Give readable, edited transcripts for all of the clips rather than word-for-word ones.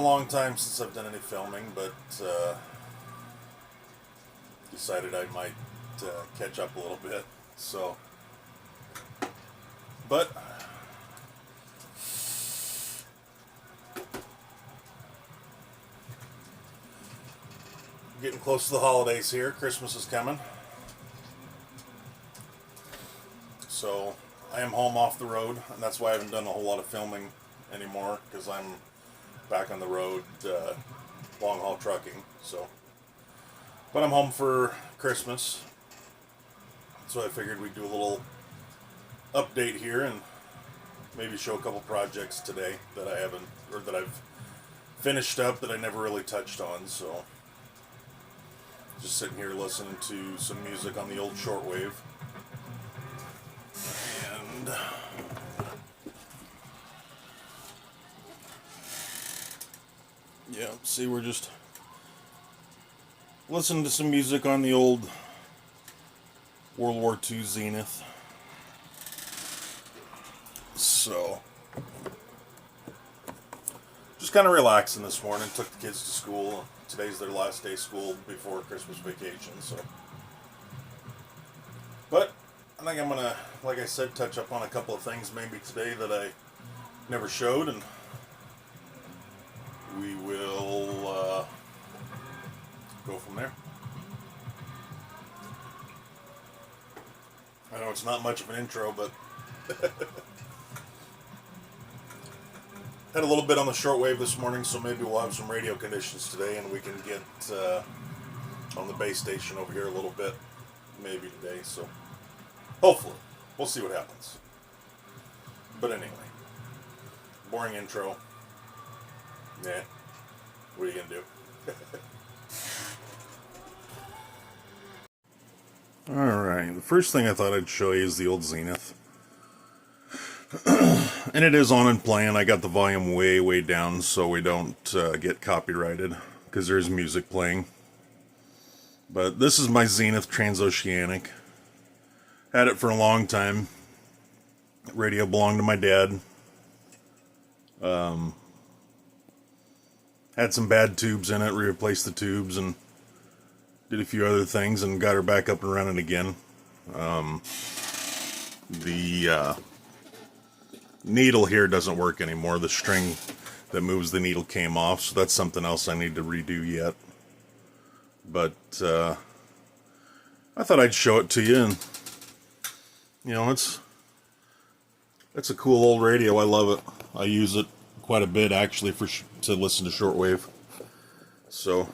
long time since I've done any filming, but decided I might catch up a little bit. So, but getting close to the holidays here. Christmas is coming. So I am home off the road, and that's why I haven't done a whole lot of filming anymore, because I'm back on the road, long haul trucking. So, but I'm home for Christmas, so I figured we'd do a little update here and maybe show a couple projects today that I haven't, or that I've finished up that I never really touched on. So just sitting here listening to some music on the old shortwave. And yeah, see, we're just listening to some music on the old World War II Zenith. So just kind of relaxing this morning. Took the kids to school. Today's their last day of school before Christmas vacation. So, but I think I'm gonna, like I said, touch up on a couple of things maybe today that I never showed, and we will go from there. I know it's not much of an intro, but had a little bit on the shortwave this morning, so maybe we'll have some radio conditions today, and we can get on the base station over here a little bit, maybe today. So hopefully, we'll see what happens. But anyway, boring intro. Nah, what are you gonna do? Alright, the first thing I thought I'd show you is the old Zenith. And it is on and playing. I got the volume way, way down so we don't get copyrighted, because there's music playing. But this is my Zenith Transoceanic. Had it for a long time. Radio belonged to my dad. Had some bad tubes in it, replaced the tubes, and did a few other things, and got her back up and running again. The needle here doesn't work anymore. The string that moves the needle came off, so that's something else I need to redo yet. But I thought I'd show it to you, and you know, it's a cool old radio. I love it. I use it quite a bit actually to listen to shortwave. So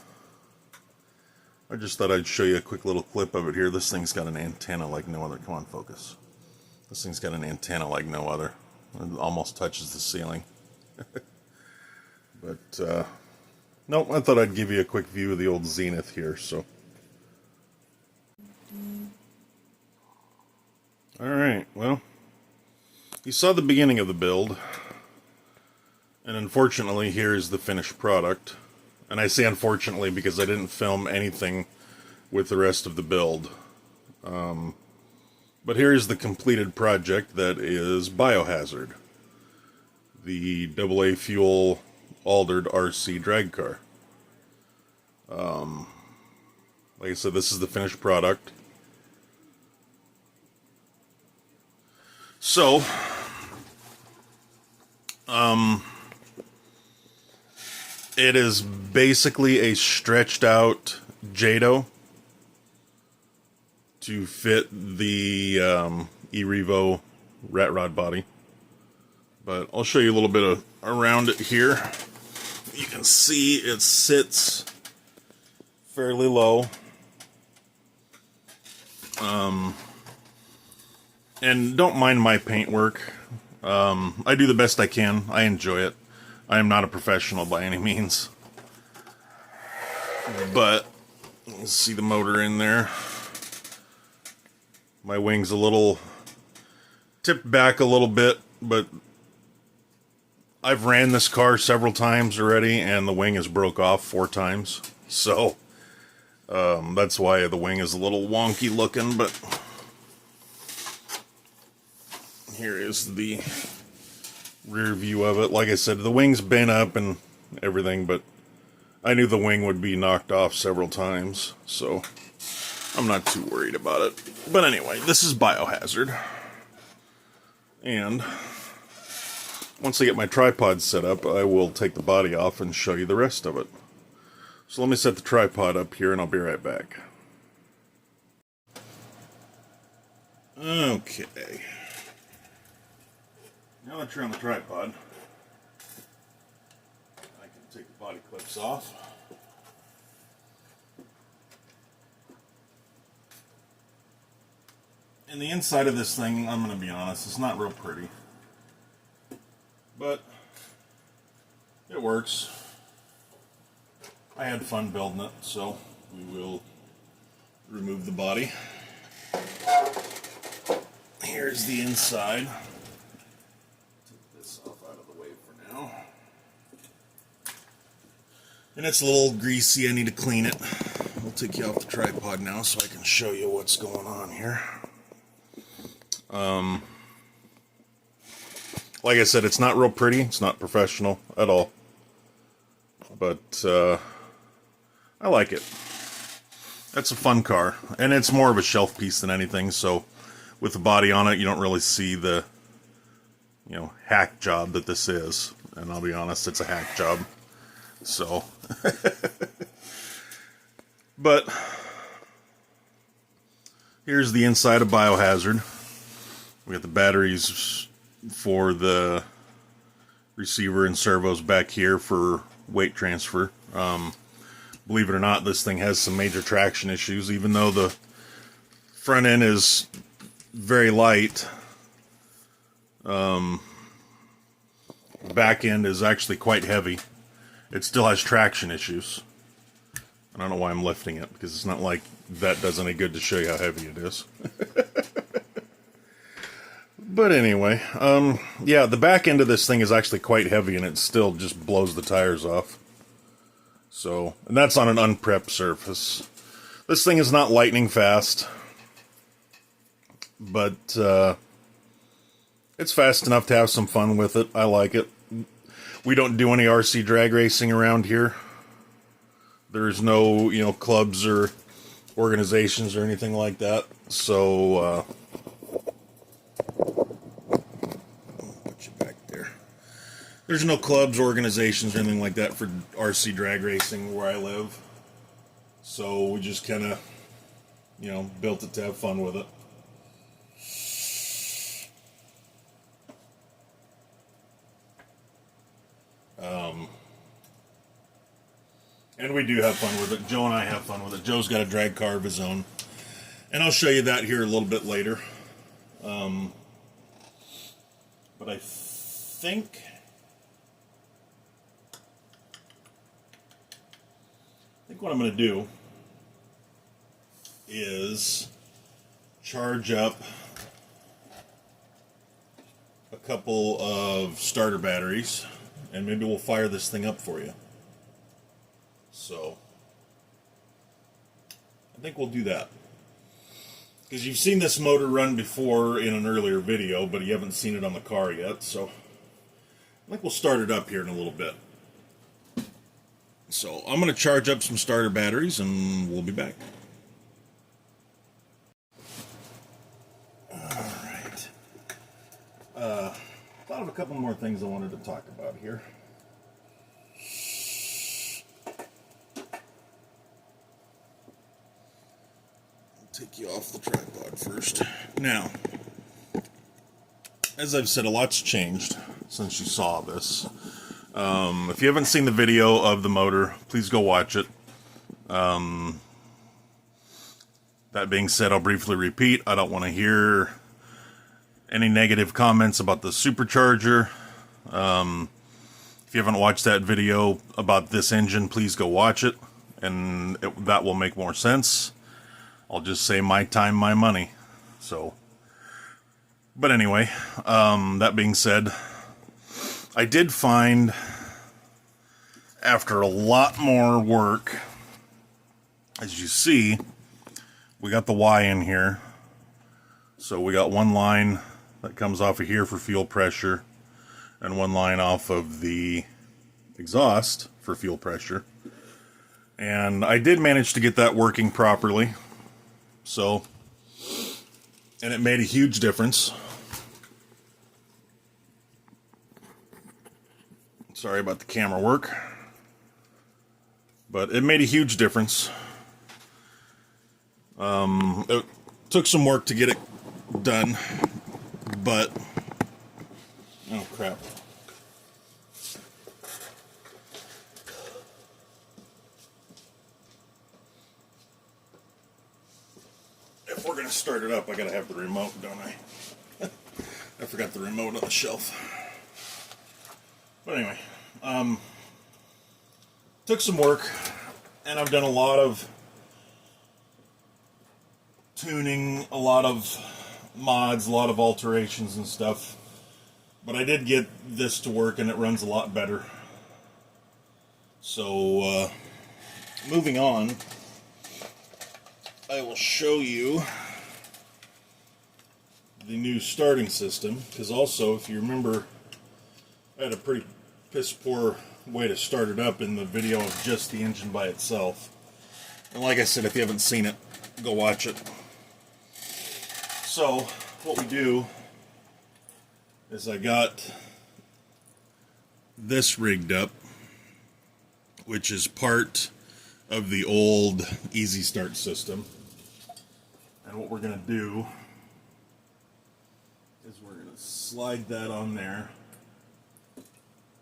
I just thought I'd show you a quick little clip of it here. This thing's got an antenna like no other. Come on, focus. This thing's got an antenna like no other. It almost touches the ceiling. But nope, I thought I'd give you a quick view of the old Zenith here. So alright, well, you saw the beginning of the build, and unfortunately here's the finished product. And I say unfortunately because I didn't film anything with the rest of the build. But here's the completed project that is Biohazard, the AA fuel altered RC drag car. Like I said, this is the finished product. So, it is basically a stretched out JATO to fit the E-Revo rat rod body. But I'll show you a little bit of around it here. You can see it sits fairly low. And don't mind my paint work. I do the best I can. I enjoy it. I am not a professional by any means. But you can see the motor in there. My wing's a little tipped back a little bit, but I've ran this car several times already, and the wing has broke off 4 times. So that's why the wing is a little wonky looking, but here is the rear view of it. Like I said, the wing's bent up and everything, but I knew the wing would be knocked off several times, so I'm not too worried about it. But anyway, this is Biohazard. And once I get my tripod set up, I will take the body off and show you the rest of it. So let me set the tripod up here and I'll be right back. Okay. Now that you're on the tripod, I can take the body clips off. And the inside of this thing, I'm going to be honest, it's not real pretty. But it works. I had fun building it, so we will remove the body. Here's the inside. Take this off out of the way for now. And it's a little greasy, I need to clean it. We'll take you off the tripod now so I can show you what's going on here. Like I said, it's not real pretty, it's not professional at all. But I like it. That's a fun car, and it's more of a shelf piece than anything, so with the body on it, you don't really see the, you know, hack job that this is. And I'll be honest, it's a hack job. So, but here's the inside of Biohazard. We got the batteries for the receiver and servos back here for weight transfer. Believe it or not, this thing has some major traction issues, even though the front end is very light. The back end is actually quite heavy. It still has traction issues. I don't know why I'm lifting it, because it's not like that does any good to show you how heavy it is. But anyway, yeah, the back end of this thing is actually quite heavy, and it still just blows the tires off. So, and that's on an unprepped surface. This thing is not lightning fast, but it's fast enough to have some fun with it. I like it. We don't do any RC drag racing around here. There's no, you know, clubs or organizations or anything like that. So, put you back there. There's no clubs, organizations, or anything like that for RC drag racing where I live. So we just kind of, you know, built it to have fun with it. And we do have fun with it. Joe and I have fun with it. Joe's got a drag car of his own. And I'll show you that here a little bit later. But I think what I'm going to do is charge up a couple of starter batteries, and maybe we'll fire this thing up for you. So, I think we'll do that. Because you've seen this motor run before in an earlier video, but you haven't seen it on the car yet, so I think we'll start it up here in a little bit. So, I'm going to charge up some starter batteries, and we'll be back. Alright. Thought of a couple more things I wanted to talk about here. Take you off the tripod first. Now, as I've said, a lot's changed since you saw this. If you haven't seen the video of the motor, please go watch it. That being said, I'll briefly repeat. I don't want to hear any negative comments about the supercharger. If you haven't watched that video about this engine, please go watch it, and that will make more sense. I'll just say my time, my money. So, but anyway, that being said, I did find, after a lot more work, as you see, we got the Y in here. So we got one line that comes off of here for fuel pressure, and one line off of the exhaust for fuel pressure. And I did manage to get that working properly. So, and it made a huge difference. Sorry about the camera work. But it made a huge difference. It took some work to get it done, but oh crap. If we're gonna start it up, I gotta have the remote, don't I? I forgot the remote on the shelf. But anyway, took some work, and I've done a lot of tuning, a lot of mods, a lot of alterations and stuff. But I did get this to work, and it runs a lot better. So, moving on, I will show you the new starting system, because also, if you remember, I had a pretty piss-poor way to start it up in the video of just the engine by itself. And like I said, if you haven't seen it, go watch it. So, what we do is I got this rigged up, which is part of the old Easy Start system. And what we're going to do is we're going to slide that on there.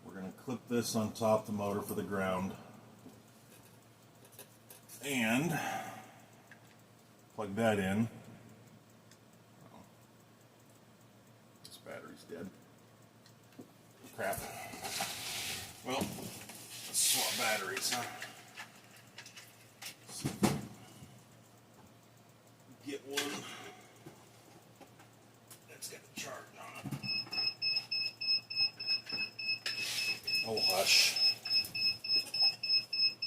We're going to clip this on top of the motor for the ground. And plug that in. This battery's dead. Crap. Well, let's swap batteries, huh? Get one that's got a charge on it. Oh, hush.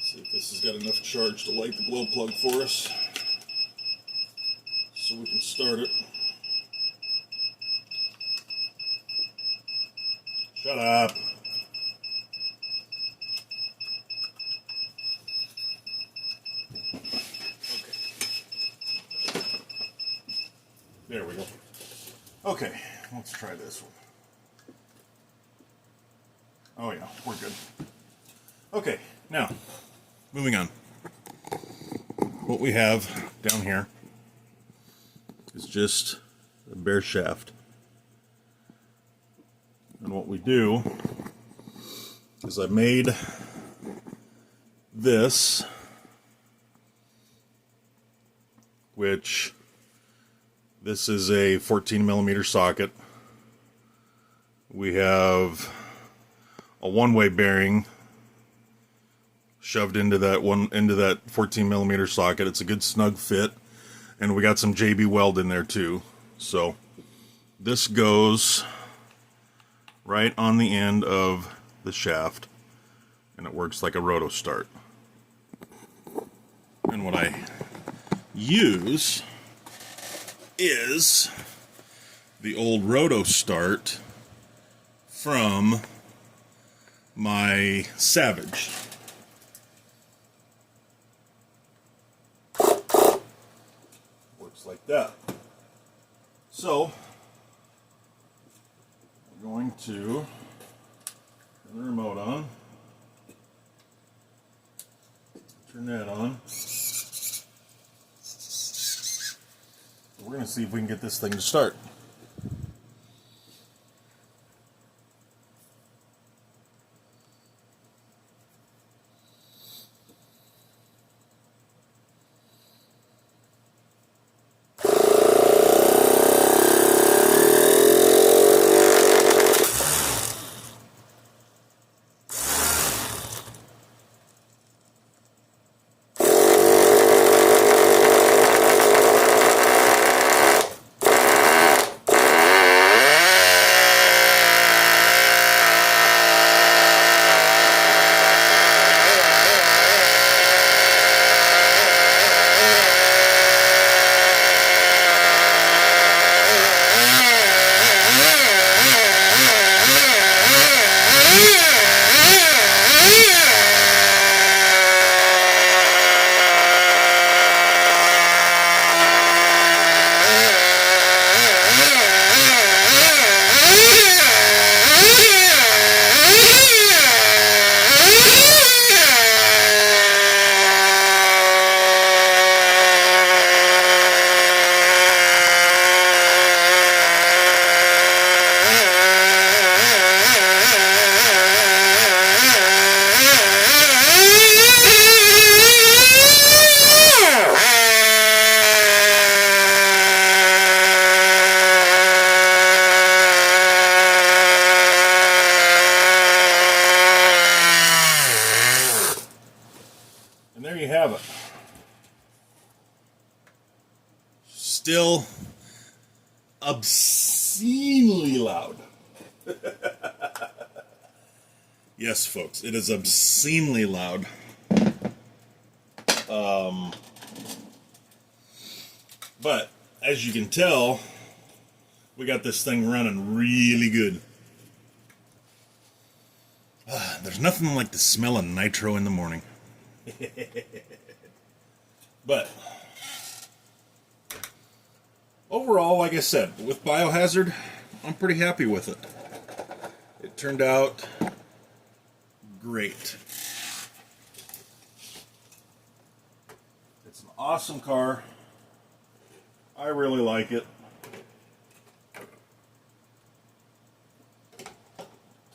See if this has got enough charge to light the glow plug for us, so we can start it. Shut up. There we go. Okay, let's try this one. Oh yeah, we're good. Okay, now, moving on. What we have down here is just a bare shaft. And what we do is I made this, which this is a 14mm socket. We have a one-way bearing shoved into that 14mm socket. It's a good snug fit, and we got some JB weld in there too. So this goes right on the end of the shaft, and it works like a roto start. And what I use is the old roto start from my Savage. Works like that. So we're going to turn the remote on, turn that on. We're going to see if we can get this thing to start. still obscenely loud. Yes, folks, it is obscenely loud. But as you can tell, we got this thing running really good. There's nothing like the smell of nitro in the morning. But overall, like I said, with Biohazard, I'm pretty happy with it. It turned out great. It's an awesome car. I really like it.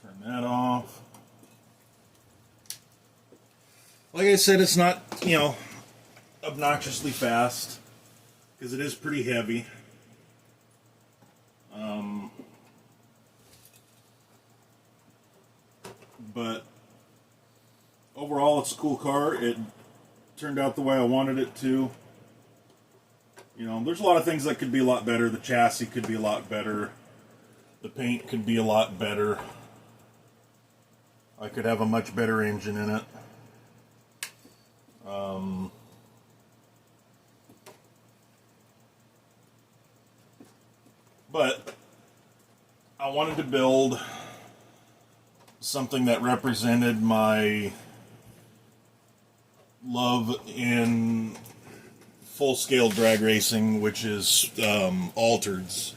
Turn that off. Like I said, it's not, you know, obnoxiously fast, because it is pretty heavy. But overall, it's a cool car. It turned out the way I wanted it to. You know, there's a lot of things that could be a lot better. The chassis could be a lot better. The paint could be a lot better. I could have a much better engine in it. But I wanted to build something that represented my love in full-scale drag racing, which is altereds.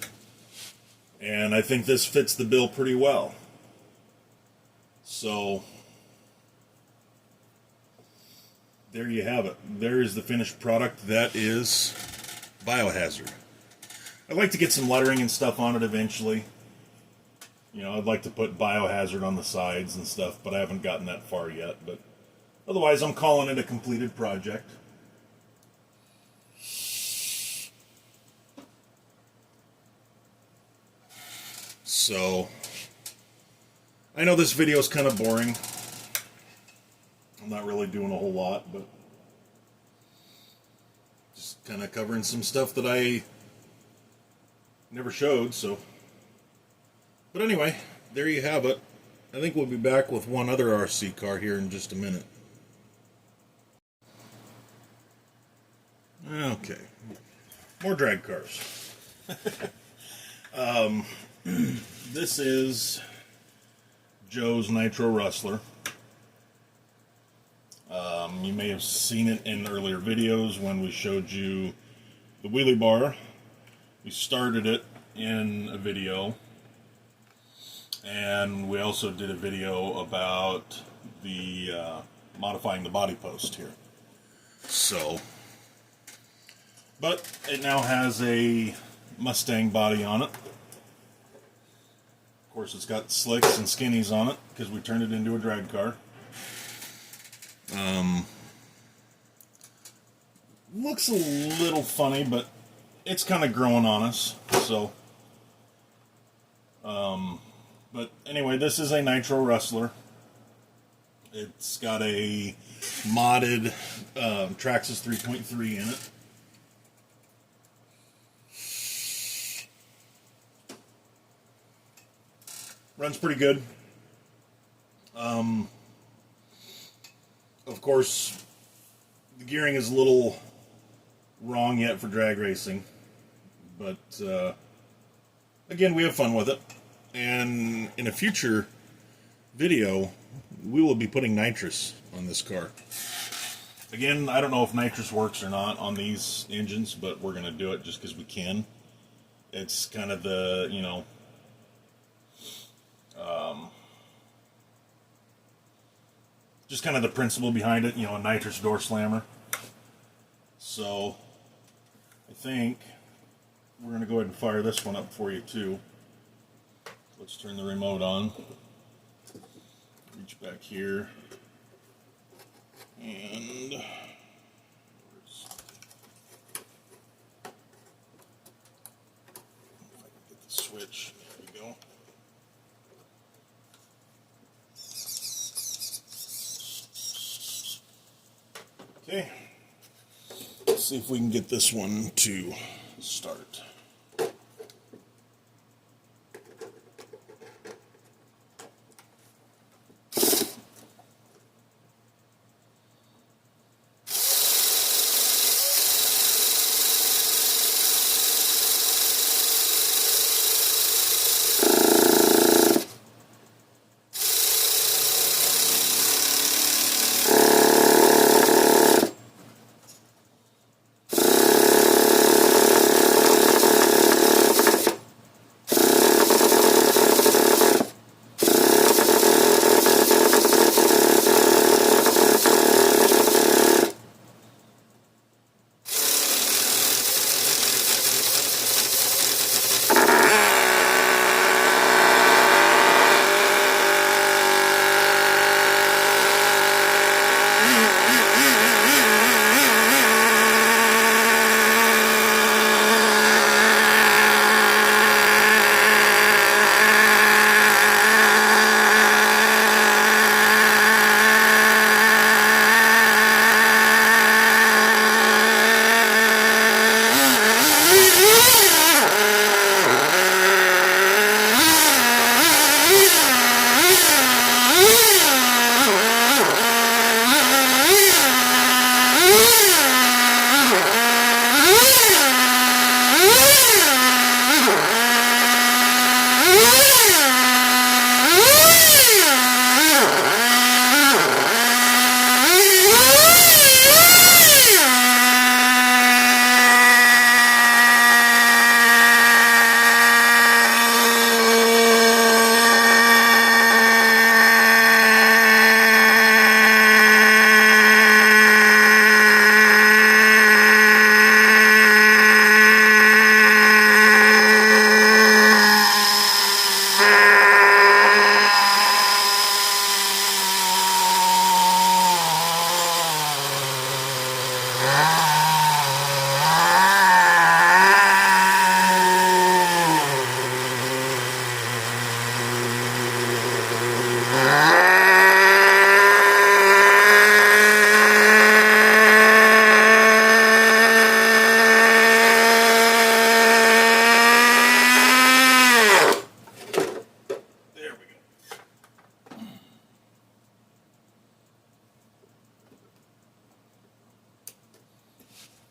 And I think this fits the bill pretty well. So there you have it. There is the finished product. That is Biohazard. I'd like to get some lettering and stuff on it eventually. You know, I'd like to put Biohazard on the sides and stuff, but I haven't gotten that far yet. But otherwise, I'm calling it a completed project. So, I know this video is kind of boring. I'm not really doing a whole lot, but just kind of covering some stuff that I never showed, so. But anyway, there you have it. I think we'll be back with one other RC car here in just a minute. Okay. More drag cars. This is Joe's Nitro Rustler. You may have seen it in earlier videos when we showed you the wheelie bar. We started it in a video, and we also did a video about the modifying the body post here. So, but it now has a Mustang body on it. Of course, it's got slicks and skinnies on it because we turned it into a drag car. Looks a little funny, but it's kind of growing on us, so. But anyway, this is a Nitro Rustler. It's got a modded Traxxas 3.3 in it. Runs pretty good. Of course, the gearing is a little wrong yet for drag racing, but again, we have fun with it. And in a future video, we will be putting nitrous on this car. Again, I don't know if nitrous works or not on these engines, but we're going to do it just because we can. It's kind of the, you know, just kind of the principle behind it, you know, a nitrous door slammer. So, I think we're going to go ahead and fire this one up for you too. Let's turn the remote on. Reach back here. And if I can get the switch, there we go. Okay. Let's see if we can get this one to start.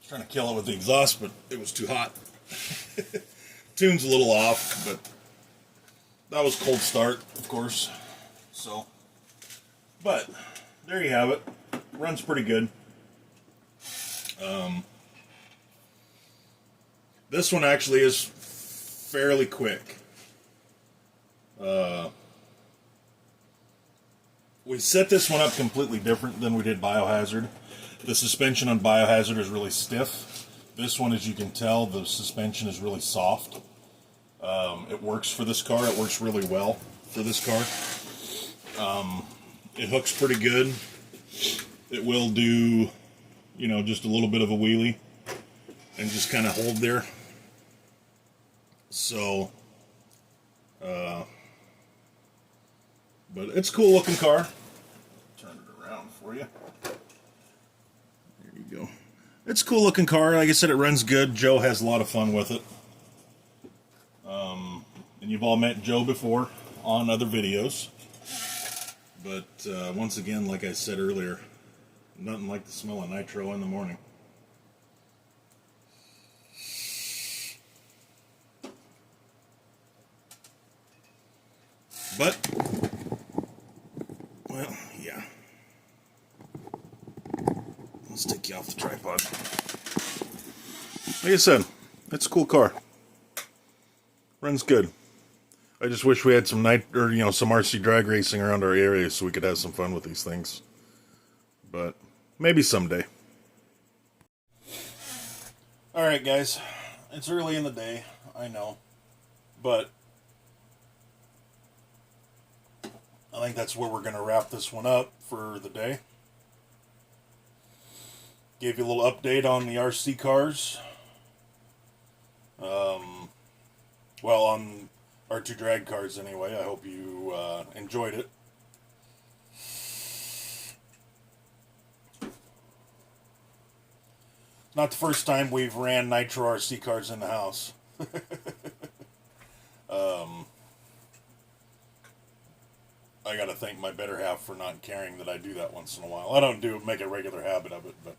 Trying to kill it with the exhaust, but it was too hot. Tune's a little off, but that was cold start, of course. So, but there you have it. Runs pretty good. This one actually is fairly quick. We set this one up completely different than we did Biohazard. The suspension on Biohazard is really stiff. This one, as you can tell, the suspension is really soft. It works for this car. It works really well for this car. It hooks pretty good. It will do, you know, just a little bit of a wheelie and just kind of hold there. So, but it's a cool looking car. Turn it around for you. There you go. It's a cool looking car. Like I said, it runs good. Joe has a lot of fun with it. And you've all met Joe before on other videos. But once again, like I said earlier, nothing like the smell of nitro in the morning. But, well, yeah. Let's take you off the tripod. Like I said, it's a cool car. Runs good. I just wish we had some some RC drag racing around our area so we could have some fun with these things. But maybe someday. Alright guys, it's early in the day, I know. But I think that's where we're going to wrap this one up for the day. Gave you a little update on the RC cars. Well, on our two drag cars anyway. I hope you enjoyed it. Not the first time we've ran Nitro RC cars in the house. I gotta thank my better half for not caring that I do that once in a while. I don't make a regular habit of it, but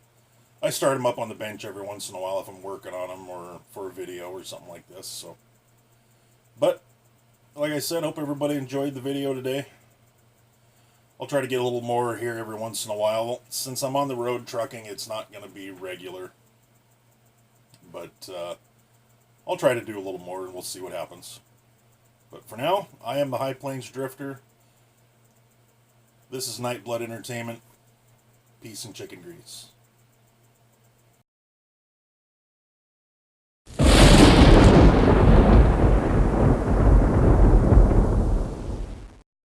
I start them up on the bench every once in a while if I'm working on them or for a video or something like this. So, but like I said, hope everybody enjoyed the video today. I'll try to get a little more here every once in a while. Since I'm on the road trucking, it's not going to be regular. But I'll try to do a little more and we'll see what happens. But for now, I am the High Plains Drifter. This is NightBlood Entertainment. Peace and chicken grease.